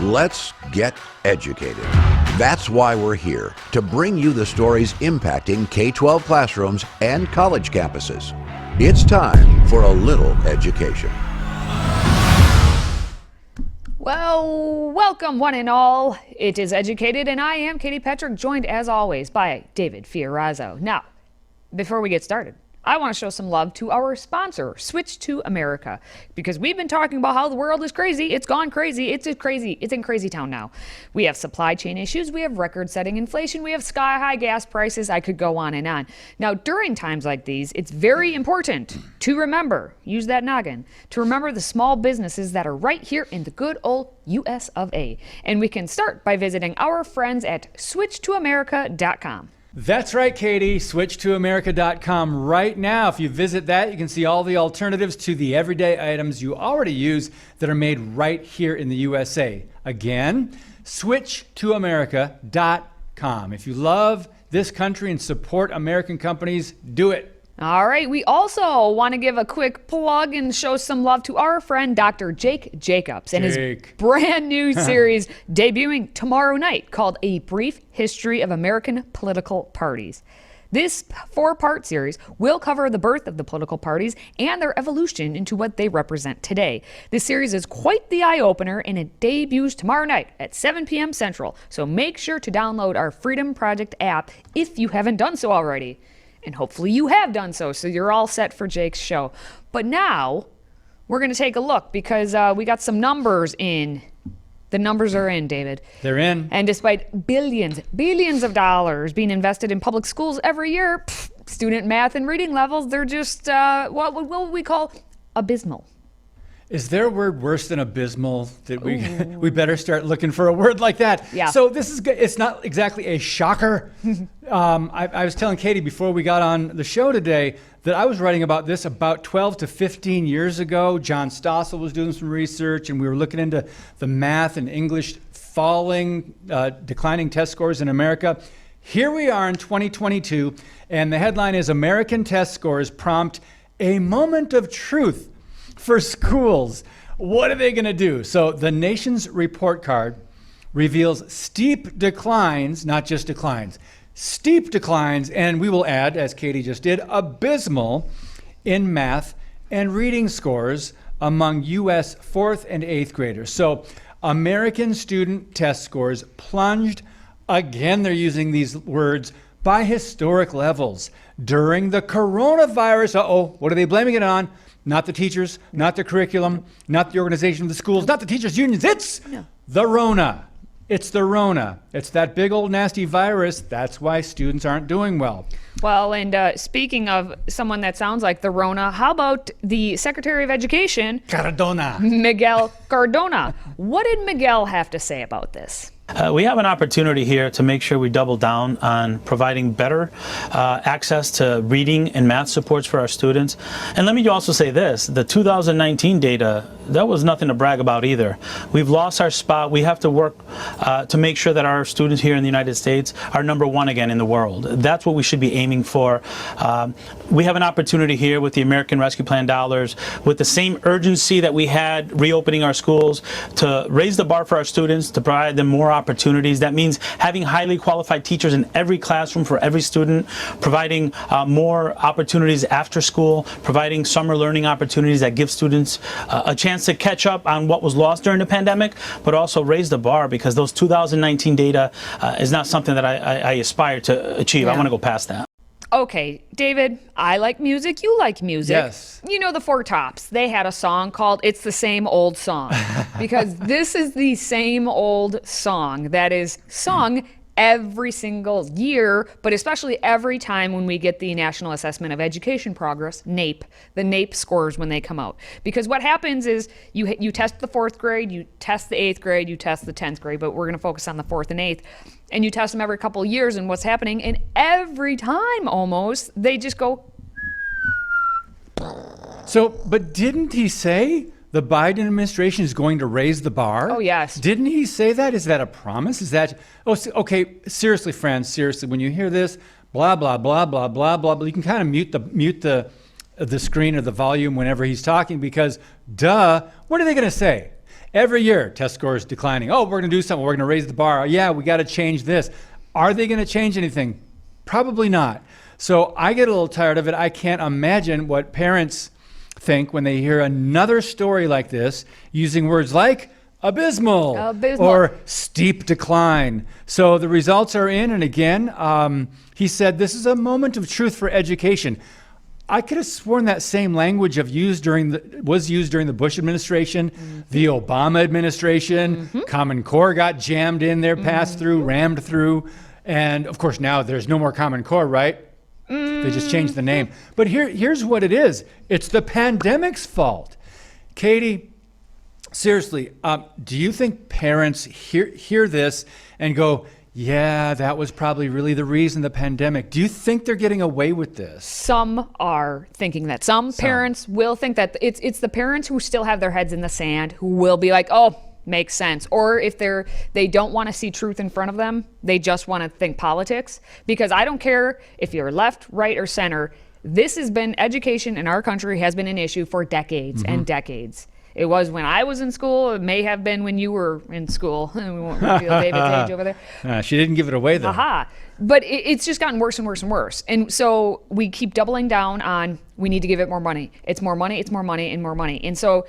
Let's get educated. That's why we're here, to bring you the stories impacting K-12 classrooms and college campuses. It's time for a little education. Well, welcome one and all. It is Educated, and I am Katie Petrick, joined as always by David Fiorazzo. Now, before we get started, I want to show some love to our sponsor, Switch to America, because we've been talking about how the world is crazy. It's gone crazy. It's in crazy town now. We have supply chain issues. We have record-setting inflation. We have sky-high gas prices. I could go on and on. Now, during times like these, it's very important to remember, use that noggin, to remember the small businesses that are right here in the good old US of A. And we can start by visiting our friends at switchtoamerica.com. That's right, Katie. SwitchToAmerica.com right now. If you visit that, you can see all the alternatives to the everyday items you already use that are made right here in the USA. Again, SwitchToAmerica.com. If you love this country and support American companies, do it. All right, we also want to give a quick plug and show some love to our friend Dr. Jake Jacobs and his brand new series debuting tomorrow night called A Brief History of American Political Parties. This 4-part series will cover the birth of the political parties and their evolution into what they represent today. This series is quite the eye-opener, and it debuts tomorrow night at 7 p.m. Central, so make sure to download our FreedomProject app if you haven't done so already. And hopefully you have done so you're all set for Jake's show. But now, we're going to take a look because we got some numbers in. The numbers are in, David. They're in. And despite billions of dollars being invested in public schools every year, student math and reading levels, they're just what would we call abysmal. Is there a word worse than abysmal that we better start looking for a word like that? Yeah. So it's not exactly a shocker. I was telling Katie before we got on the show today that I was writing about this about 12 to 15 years ago. John Stossel was doing some research, and we were looking into the math and English declining test scores in America. Here we are in 2022, and the headline is American Test Scores Prompt a Moment of Truth for Schools. What are they going to do? So the nation's report card reveals steep declines, not just declines, steep declines, and we will add, as Katie just did, abysmal in math and reading scores among U.S. 4th and 8th graders. So American student test scores plunged, again they're using these words, by historic levels during the coronavirus. What are they blaming it on? Not the teachers, not the curriculum, not the organization of the schools, not the teachers' unions. It's the Rona. It's the Rona. It's that big old nasty virus. That's why students aren't doing well. Well, and speaking of someone that sounds like the Rona, how about the Secretary of Education, Miguel Cardona? What did Miguel have to say about this? We have an opportunity here to make sure we double down on providing better access to reading and math supports for our students. And let me also say this, the 2019 data, that was nothing to brag about either. We've lost our spot. We have to work to make sure that our students here in the United States are #1 again in the world. That's what we should be aiming for. We have an opportunity here with the American Rescue Plan dollars, with the same urgency that we had reopening our schools, to raise the bar for our students, to provide them more opportunities. That means having highly qualified teachers in every classroom for every student, providing more opportunities after school, providing summer learning opportunities that give students a chance to catch up on what was lost during the pandemic, but also raise the bar, because those 2019 data is not something that I aspire to achieve. Yeah. I want to go past that. Okay, David, I like music, you like music. Yes. You know the Four Tops, they had a song called It's the Same Old Song, because this is the same old song that is sung every single year, but especially every time when we get the National Assessment of Education Progress, NAEP, the NAEP scores when they come out. Because what happens is you test the 4th grade, you test the 8th grade, you test the 10th grade, but we're going to focus on the 4th and 8th. And you test them every couple of years, and what's happening, and every time almost, they just go. So, but didn't he say the Biden administration is going to raise the bar? Oh, yes. Didn't he say that? Is that a promise? Is that, okay, seriously, friends, seriously, when you hear this, blah, blah, blah, blah, blah, blah, blah, you can kind of mute the screen or the volume whenever he's talking, because, duh, what are they going to say? Every year, test scores declining. Oh, we're going to do something. We're going to raise the bar. Yeah, we got to change this. Are they going to change anything? Probably not. So I get a little tired of it. I can't imagine what parents think when they hear another story like this using words like abysmal, or steep decline. So the results are in, and again, he said this is a moment of truth for education. I could have sworn that same language was used during the Bush administration, the Obama administration. Common Core got jammed in there, passed through, rammed through. And of course, now there's no more Common Core, right? They just changed the name. But here's what it is. It's the pandemic's fault. Katie, seriously, do you think parents hear this and go, yeah, that was probably really the reason, the pandemic? Do you think they're getting away with this? Some are thinking that. Some parents will think that. It's the parents who still have their heads in the sand who will be like, oh, makes sense. Or if they don't want to see truth in front of them, they just want to think politics. Because I don't care if you're left, right, or center. Education in our country has been an issue for decades and decades. It was when I was in school. It may have been when you were in school. We won't reveal David's age over there. She didn't give it away, though. Aha. But it's just gotten worse and worse and worse. And so we keep doubling down on we need to give it more money. It's more money, it's more money, and more money. And so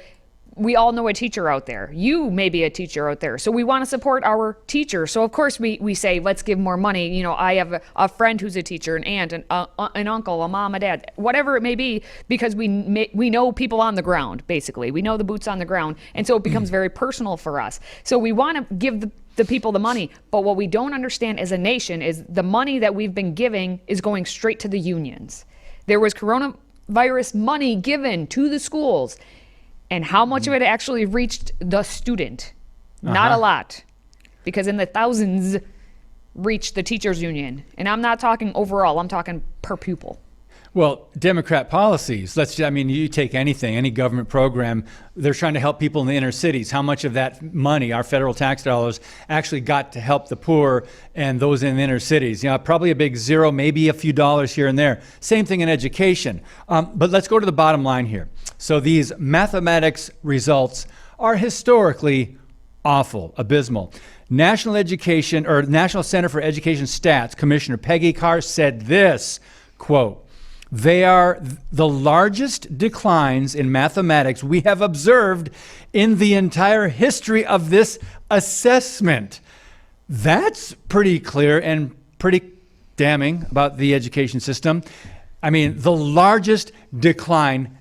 we all know a teacher out there. You may be a teacher out there. So we want to support our teacher. So of course we say, let's give more money. You know, I have a friend who's a teacher, an aunt, an uncle, a mom, a dad, whatever it may be, because we know people on the ground, basically. We know the boots on the ground. And so it becomes very personal for us. So we want to give the people the money. But what we don't understand as a nation is the money that we've been giving is going straight to the unions. There was coronavirus money given to the schools. And how much of it actually reached the student? Not a lot, because in the thousands reached the teachers union. And I'm not talking overall, I'm talking per pupil. Well, Democrat policies, you take anything, any government program, they're trying to help people in the inner cities. How much of that money, our federal tax dollars, actually got to help the poor and those in the inner cities? You know, probably a big zero, maybe a few dollars here and there. Same thing in education. But let's go to the bottom line here. So these mathematics results are historically awful, abysmal. National Center for Education Stats Commissioner Peggy Carr said this, quote, "They are the largest declines in mathematics we have observed in the entire history of this assessment." That's pretty clear and pretty damning about the education system. I mean, the largest decline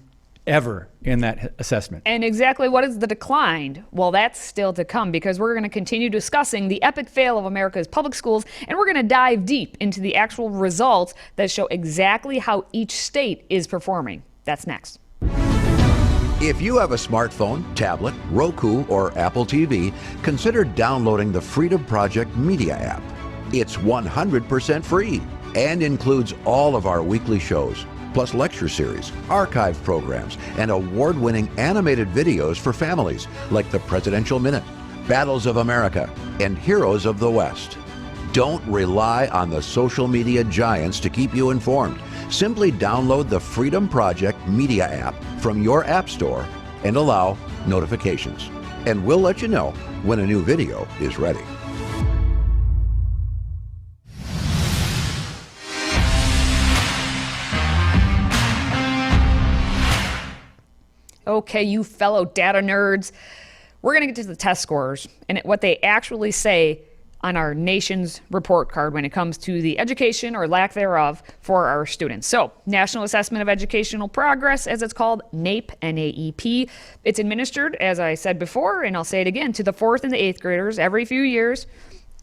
ever in that assessment. And exactly what is the decline? Well, that's still to come, because we're going to continue discussing the epic fail of America's public schools, and we're going to dive deep into the actual results that show exactly how each state is performing. That's next. If you have a smartphone, tablet, Roku, or Apple TV, consider downloading the Freedom Project Media app. It's 100% free and includes all of our weekly shows, plus lecture series, archive programs, and award-winning animated videos for families like the Presidential Minute, Battles of America, and Heroes of the West. Don't rely on the social media giants to keep you informed. Simply download the Freedom Project Media app from your app store and allow notifications. And we'll let you know when a new video is ready. Okay, you fellow data nerds, we're going to get to the test scores and what they actually say on our nation's report card when it comes to the education or lack thereof for our students. So, National Assessment of Educational Progress, as it's called, NAEP, N-A-E-P. It's administered, as I said before, and I'll say it again, to the 4th and the 8th graders every few years.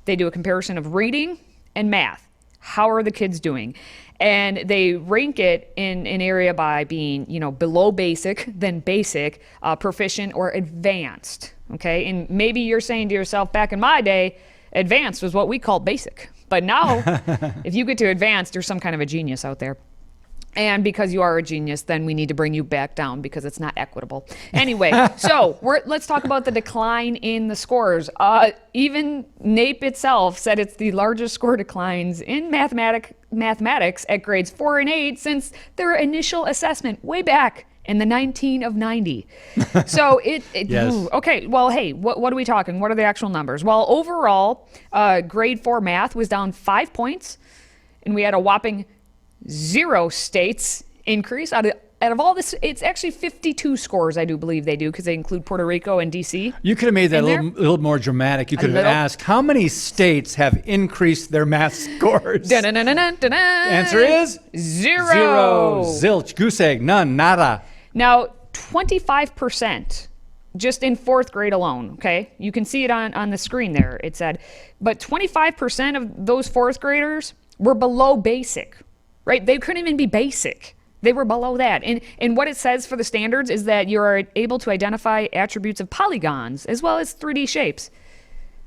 They do a comparison of reading and math. How are the kids doing? And they rank it in an area by being, below basic, then basic, proficient, or advanced. Okay, and maybe you're saying to yourself, back in my day, advanced was what we called basic. But now, if you get to advanced, you're some kind of a genius out there. And because you are a genius, then we need to bring you back down because it's not equitable. Anyway, so let's talk about the decline in the scores. Even NAEP itself said it's the largest score declines in mathematics at grades 4 and 8 since their initial assessment way back and the 19 of 90. So Yes. Okay, well, hey, what are we talking? What are the actual numbers? Well, overall, grade 4 math was down 5 points, and we had a whopping 0 states increase. Out of all this, it's actually 52 scores, I do believe they do, because they include Puerto Rico and D.C. You could have made that a there? little more dramatic. You could have little? asked, how many states have increased their math scores? Answer is 0. 0. Zilch, goose egg, none, nada. Now, 25%, just in 4th grade alone, okay? You can see it on the screen there, it said. But 25% of those 4th graders were below basic, right? They couldn't even be basic. They were below that. And what it says for the standards is that you are able to identify attributes of polygons as well as 3D shapes.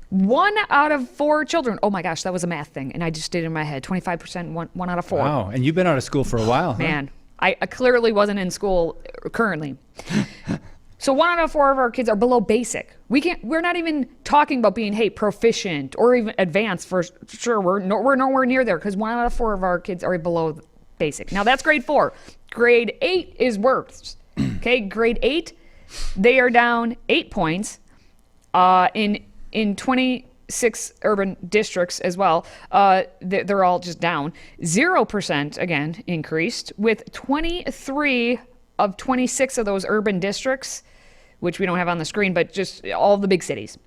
1 out of 4 children. Oh my gosh, that was a math thing. And I just did it in my head. 25%, one out of 4. Wow, and you've been out of school for a while, huh? Man, I clearly wasn't in school currently. So 1 out of 4 of our kids are below basic. We're not even talking about being, hey, proficient or even advanced for sure. We're nowhere near there because 1 out of 4 of our kids are below basic. Now that's grade 4. Grade 8 is worse. Okay, grade 8, they are down 8 points in 26 urban districts as well. They're all just down. 0% again increased, with 23 of 26 of those urban districts, which we don't have on the screen, but just all the big cities.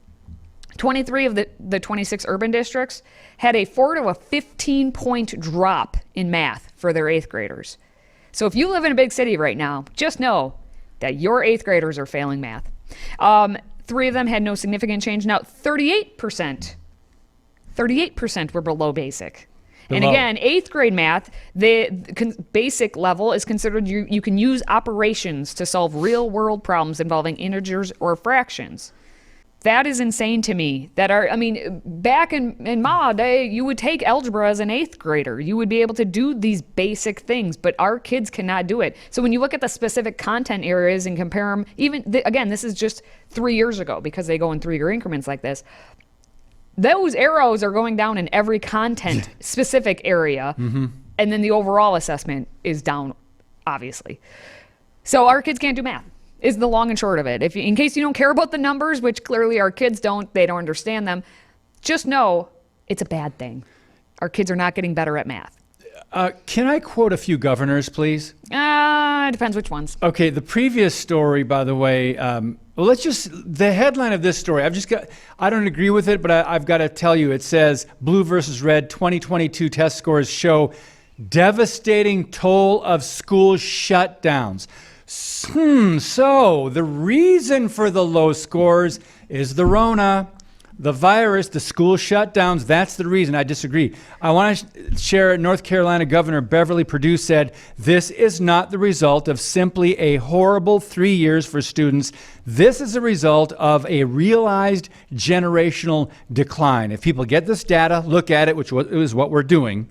23 of the 26 urban districts had a 4 to a 15-point drop in math for their 8th graders. So if you live in a big city right now, just know that your 8th graders are failing math. 3 of them had no significant change. Now, 38% were below basic. And again, 8th grade math, the basic level is considered you can use operations to solve real-world problems involving integers or fractions. That is insane to me. Back in my day, you would take algebra as an 8th grader. You would be able to do these basic things, but our kids cannot do it. So when you look at the specific content areas and compare them, again, this is just 3 years ago because they go in 3-year increments like this. Those arrows are going down in every content specific area, and then the overall assessment is down, obviously. So our kids can't do math, is the long and short of it. In case you don't care about the numbers, which clearly our kids don't, they don't understand them, just know it's a bad thing. Our kids are not getting better at math. Can I quote a few governors, please? It depends which ones. Okay, the previous story, by the way, the headline of this story, I don't agree with it, but I've got to tell you, it says, Blue versus Red 2022 test scores show devastating toll of school shutdowns. So the reason for the low scores is the Rona, the virus, the school shutdowns. That's the reason. I disagree. I want to share North Carolina Governor Beverly Perdue said, this is not the result of simply a horrible 3 years for students. This is a result of a realized generational decline. If people get this data, look at it, which is what we're doing,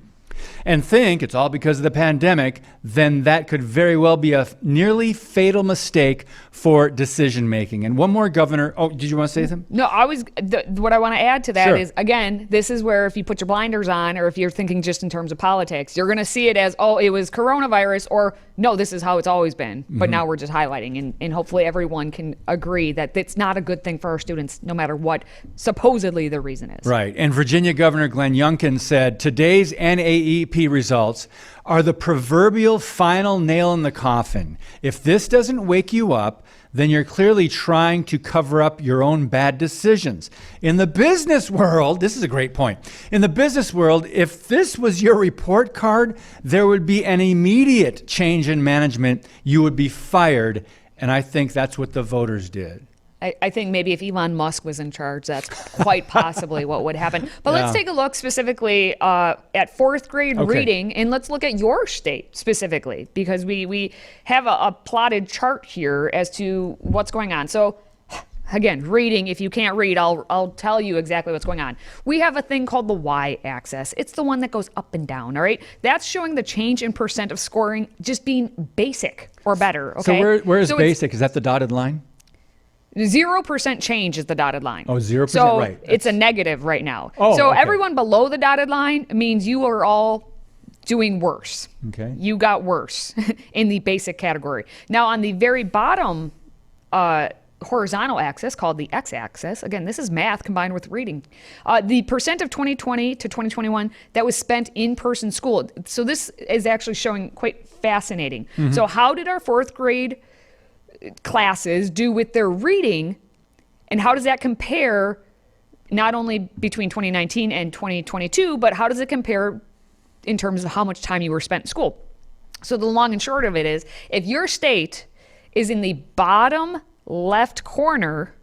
and think it's all because of the pandemic, then that could very well be a nearly fatal mistake for decision making. And one more, Governor. Oh, did you want to say something? No, what I want to add to that Sure. is, again, this is where if you put your blinders on, or if you're thinking just in terms of politics, you're going to see it as, oh, it was coronavirus, or no, this is how it's always been. But now we're just highlighting, and hopefully everyone can agree that it's not a good thing for our students, no matter what supposedly the reason is. Right. And Virginia Governor Glenn Youngkin said, today's NAEP results are the proverbial final nail in the coffin. If this doesn't wake you up, then you're clearly trying to cover up your own bad decisions. In the business world, this is a great point. In the business world, if this was your report card, there would be an immediate change in management. You would be fired. And I think that's what the voters did. I think maybe if Elon Musk was in charge, that's quite possibly what would happen. But let's take a look specifically at 4th grade reading, and let's look at your state specifically, because we have a plotted chart here as to what's going on. So again, reading, if you can't read, I'll tell you exactly what's going on. We have a thing called the y-axis. It's the one that goes up and down, all right? That's showing the change in percent of scoring just being basic or better, okay? So where is basic? Is that the dotted line? 0% change is the dotted line. Oh, 0%, so right. It's a negative right now. Oh, so okay. everyone below the dotted line means you are all doing worse. Okay. You got worse in the basic category. Now, on the very bottom horizontal axis, called the x-axis, again, this is math combined with reading, the percent of 2020 to 2021 that was spent in-person school. So this is actually showing quite fascinating. So how did our fourth grade classes do with their reading, and how does that compare not only between 2019 and 2022, but how does it compare in terms of how much time you were spent in school? So the long and short of it is, if your state is in the bottom left corner,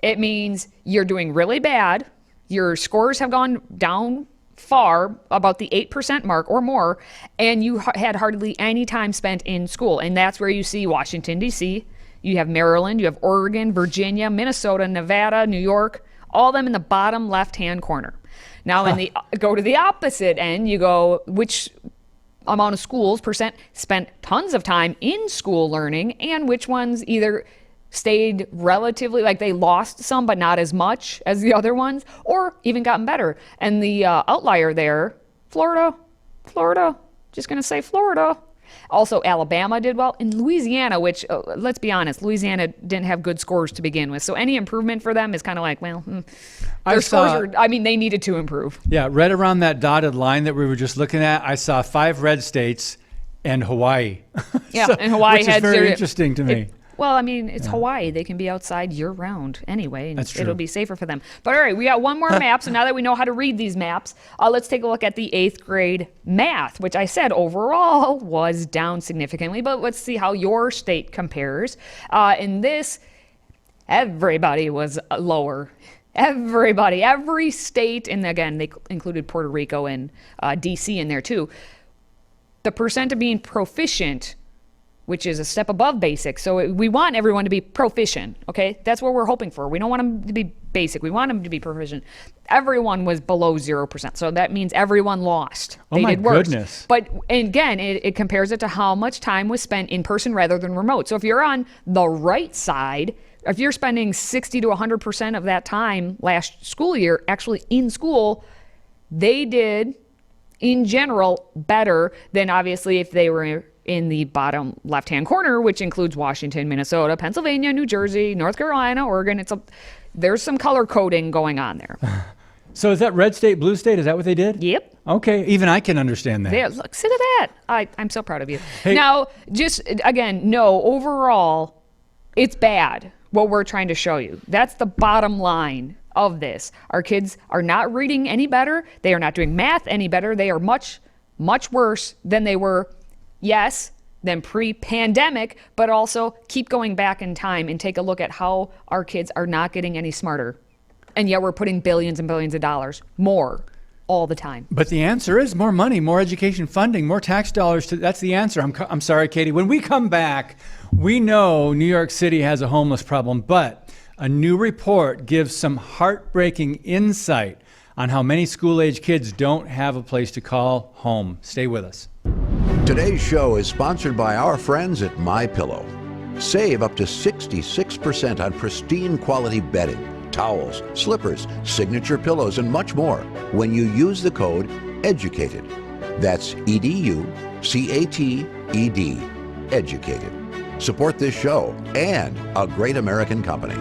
it means you're doing really bad. Your scores have gone down far, about the 8% mark or more, and you had hardly any time spent in school. And that's where you see Washington, D.C., you have Maryland, you have Oregon, Virginia, Minnesota, Nevada, New York, all of them in the bottom left-hand corner. Now, go to the opposite end, you go, which amount of schools percent spent tons of time in school learning, and which ones either stayed relatively, like they lost some but not as much as the other ones, or even gotten better. And the outlier there, Florida, just gonna say Florida. Also, Alabama did well. In Louisiana, which, let's be honest, Louisiana didn't have good scores to begin with. So any improvement for them is kind of like, well, their scores they needed to improve. Yeah, right around that dotted line that we were just looking at, I saw 5 red states and Hawaii. Yeah, and Hawaii which is very interesting to me. Well, I mean, it's Hawaii. They can be outside year-round anyway, and That's true. it'll be safer for them. But all right, we got one more map. So now that we know how to read these maps, let's take a look at the 8th grade math, which I said overall was down significantly. But let's see how your state compares. In this, everybody was lower. Everybody, every state, and again, they included Puerto Rico and D.C. in there too. The percent of being proficient, which is a step above basic. So we want everyone to be proficient, okay? That's what we're hoping for. We don't want them to be basic. We want them to be proficient. Everyone was below 0%. So that means everyone lost. They did worse. Goodness. But again, it compares it to how much time was spent in person rather than remote. So if you're on the right side, if you're spending 60 to 100% of that time last school year actually in school, they did, in general, better than obviously if they were in the bottom left-hand corner, which includes Washington, Minnesota, Pennsylvania, New Jersey, North Carolina, Oregon. There's some color coding going on there. So is that red state, blue state? Is that what they did? Yep. Okay, even I can understand that. Yeah, look, sit at that. I'm so proud of you. Hey. Now, just again, no, overall, it's bad what we're trying to show you. That's the bottom line of this. Our kids are not reading any better. They are not doing math any better. They are much, much worse than they were, yes, than pre-pandemic, but also keep going back in time and take a look at how our kids are not getting any smarter. And yet we're putting billions and billions of dollars more all the time. But the answer is more money, more education funding, more tax dollars. That's the answer. I'm sorry, Katie. When we come back, we know New York City has a homeless problem, but a new report gives some heartbreaking insight on how many school-age kids don't have a place to call home. Stay with us. Today's show is sponsored by our friends at MyPillow. Save up to 66% on pristine quality bedding, towels, slippers, signature pillows, and much more when you use the code EDUCATED. That's EDUCATED, EDUCATED. Support this show and a great American company.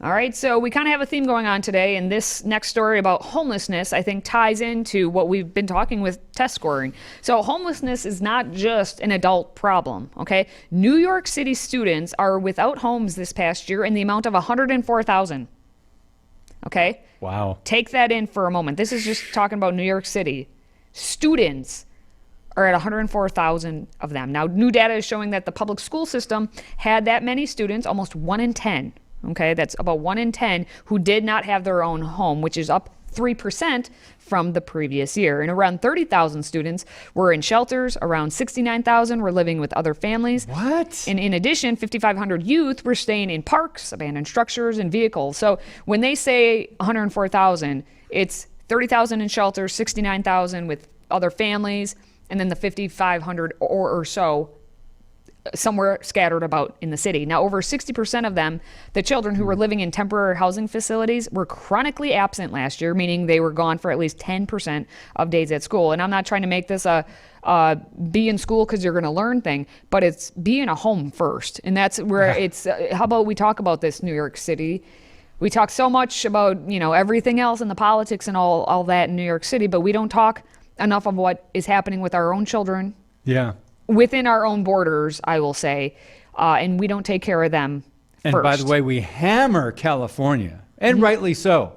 All right, so we kind of have a theme going on today, and this next story about homelessness, I think, ties into what we've been talking with test scoring. So homelessness is not just an adult problem, okay? New York City students are without homes this past year in the amount of 104,000, okay? Wow. Take that in for a moment. This is just talking about New York City. Students are at 104,000 of them. Now, new data is showing that the public school system had that many students, almost 1 in 10. Okay, that's about 1 in 10 who did not have their own home, which is up 3% from the previous year. And around 30,000 students were in shelters. Around 69,000 were living with other families. What? And in addition, 5,500 youth were staying in parks, abandoned structures, and vehicles. So when they say 104,000, it's 30,000 in shelters, 69,000 with other families, and then the 5,500 or so somewhere scattered about in the city. Now, over 60% of them, the children who were living in temporary housing facilities, were chronically absent last year, meaning they were gone for at least 10% of days at school. And I'm not trying to make this a be in school because you're going to learn thing, but it's be in a home first. And that's where it's, how about we talk about this, New York City? We talk so much about, everything else and the politics and all that in New York City, but we don't talk enough of what is happening with our own children. Yeah. Within our own borders, I will say, and we don't take care of them And first. by the way, we hammer California, and rightly so.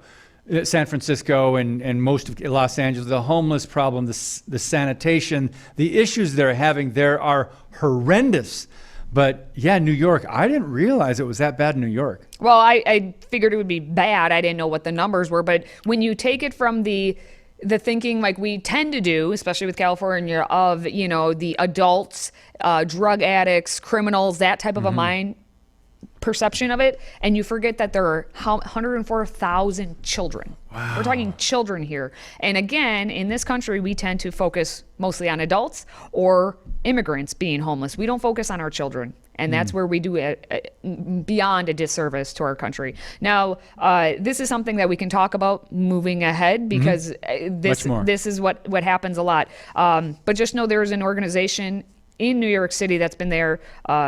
San Francisco and most of Los Angeles, the homeless problem, the sanitation, the issues they're having there are horrendous. But yeah, New York, I didn't realize it was that bad in New York. Well, I figured it would be bad. I didn't know what the numbers were. But when you take it from the thinking like we tend to do, especially with California, of, the adults, drug addicts, criminals, that type of a mind perception of it, and you forget that there are 104,000 children. Wow. We're talking children here. And again, in this country, we tend to focus mostly on adults or immigrants being homeless. We don't focus on our children. And that's where we do beyond a disservice to our country. Now, this is something that we can talk about moving ahead, because this is what happens a lot. But just know there is an organization in New York City that's been there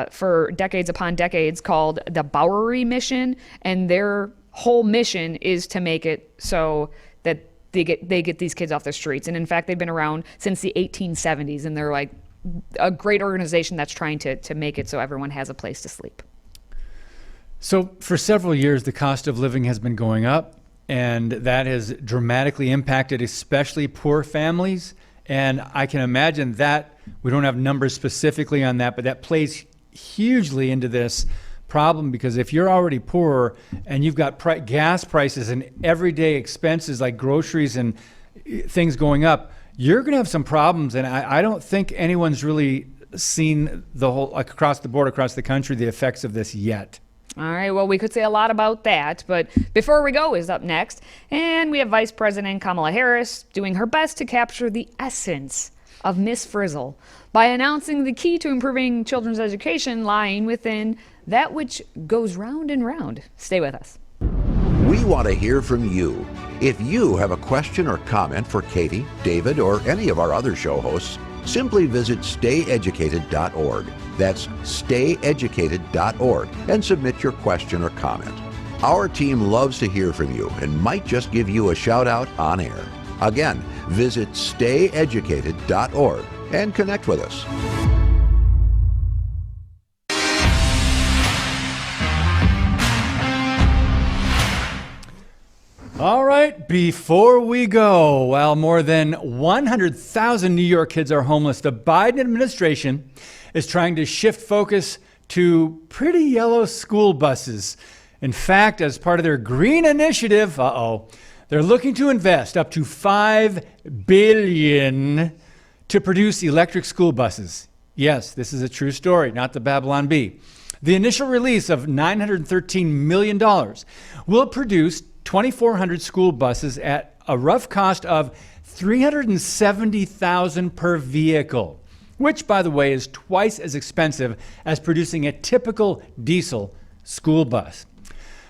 for decades upon decades called the Bowery Mission, and their whole mission is to make it so that they get these kids off the streets. And in fact, they've been around since the 1870s, and they're like a great organization that's trying to make it so everyone has a place to sleep. So for several years, the cost of living has been going up, and that has dramatically impacted especially poor families. And I can imagine that, we don't have numbers specifically on that, but that plays hugely into this problem, because if you're already poor and you've got gas prices and everyday expenses like groceries and things going up, you're going to have some problems. And I don't think anyone's really seen the whole, like across the board, across the country, the effects of this yet. All right, well, we could say a lot about that, but Before We Go is up next, and we have Vice President Kamala Harris doing her best to capture the essence of Miss Frizzle by announcing the key to improving children's education lying within that which goes round and round. Stay with us. We want to hear from you. If you have a question or comment for Katie, David, or any of our other show hosts, simply visit stayeducated.org. That's stayeducated.org, and submit your question or comment. Our team loves to hear from you and might just give you a shout out on air. Again, visit stayeducated.org and connect with us. All right, before we go, while more than 100,000 New York kids are homeless, the Biden administration is trying to shift focus to pretty yellow school buses. In fact, as part of their green initiative, they're looking to invest up to $5 billion to produce electric school buses. Yes, this is a true story, not the Babylon Bee. The initial release of $913 million will produce 2,400 school buses at a rough cost of $370,000 per vehicle, which, by the way, is twice as expensive as producing a typical diesel school bus.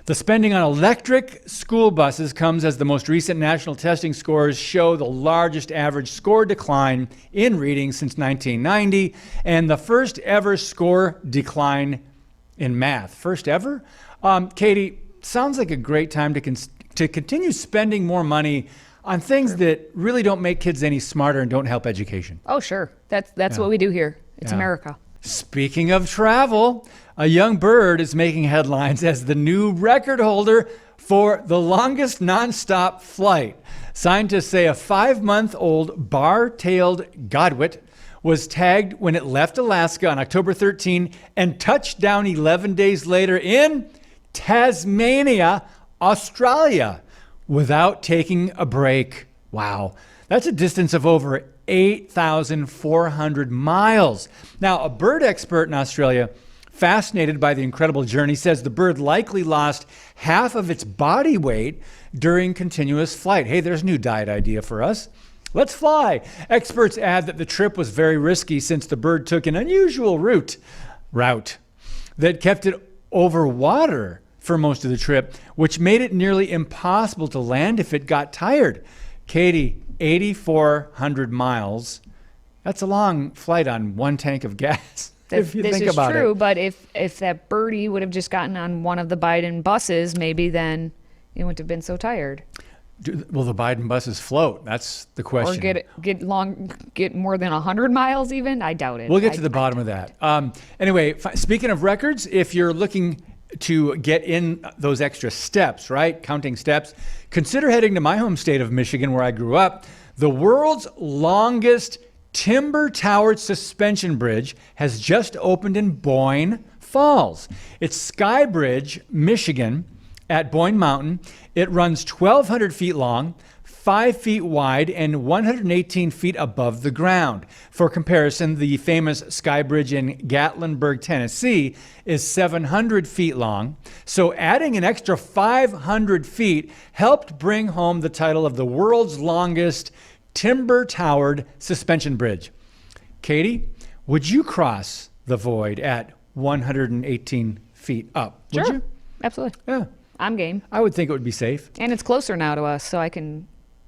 The spending on electric school buses comes as the most recent national testing scores show the largest average score decline in reading since 1990, and the first ever score decline in math. First ever? Katie, sounds like a great time to continue spending more money on things that really don't make kids any smarter and don't help education. Oh, sure. That's what we do here. It's America. Speaking of travel, a young bird is making headlines as the new record holder for the longest nonstop flight. Scientists say a 5-month-old bar-tailed godwit was tagged when it left Alaska on October 13 and touched down 11 days later in Tasmania, Australia, without taking a break. Wow. That's a distance of over 8,400 miles. Now, a bird expert in Australia, fascinated by the incredible journey, says the bird likely lost half of its body weight during continuous flight. Hey, there's a new diet idea for us. Let's fly. Experts add that the trip was very risky since the bird took an unusual route. route that kept it over water for most of the trip, which made it nearly impossible to land if it got tired. Katie, 8,400 miles. That's a long flight on one tank of gas. If you think about it. This is true, but if that birdie would have just gotten on one of the Biden buses, maybe then it wouldn't have been so tired. Will the Biden buses float? That's the question. Or get more than 100 miles even? I doubt it. We'll get to the bottom of that. Anyway, speaking of records, if you're looking to get in those extra steps, right? Counting steps, consider heading to my home state of Michigan, where I grew up. The world's longest timber-towered suspension bridge has just opened in Boyne Falls. It's Sky Bridge, Michigan, at Boyne Mountain. It runs 1,200 feet long, 5 feet wide, and 118 feet above the ground. For comparison, the famous Sky Bridge in Gatlinburg, Tennessee, is 700 feet long. So adding an extra 500 feet helped bring home the title of the world's longest timber-towered suspension bridge. Katie, would you cross the void at 118 feet up? Would Sure. you? Absolutely. Yeah. I'm game. I would think it would be safe. And it's closer now to us, so I can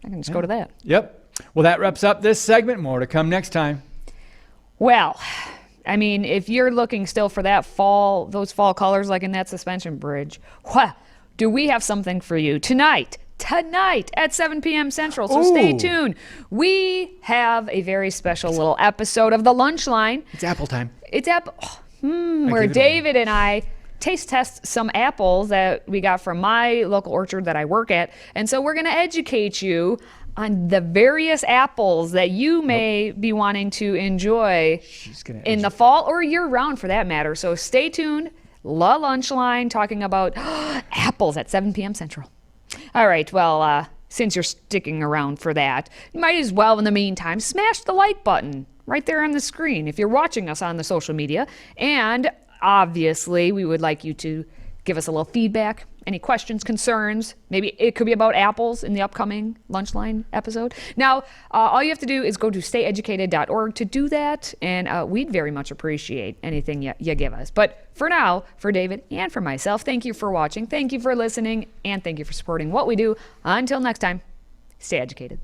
just go to that. Yep. Well, that wraps up this segment. More to come next time. Well, I mean, if you're looking still for those fall colors like in that suspension bridge, do we have something for you tonight at 7 p.m. Central, so stay tuned. We have a very special little episode of The Lunch Line. It's apple time. It's where David and I taste test some apples that we got from my local orchard that I work at. And so we're going to educate you on the various apples that you may be wanting to enjoy in the fall or year-round for that matter. So stay tuned. La Lunch Line talking about apples at 7 p.m. Central. All right, well, since you're sticking around for that, you might as well, in the meantime, smash the like button right there on the screen if you're watching us on the social media. And obviously, we would like you to give us a little feedback, any questions, concerns. Maybe it could be about apples in the upcoming Lunchline episode. Now, all you have to do is go to stayeducated.org to do that, and we'd very much appreciate anything you give us. But for now, for David and for myself, thank you for watching, thank you for listening, and thank you for supporting what we do. Until next time, stay educated.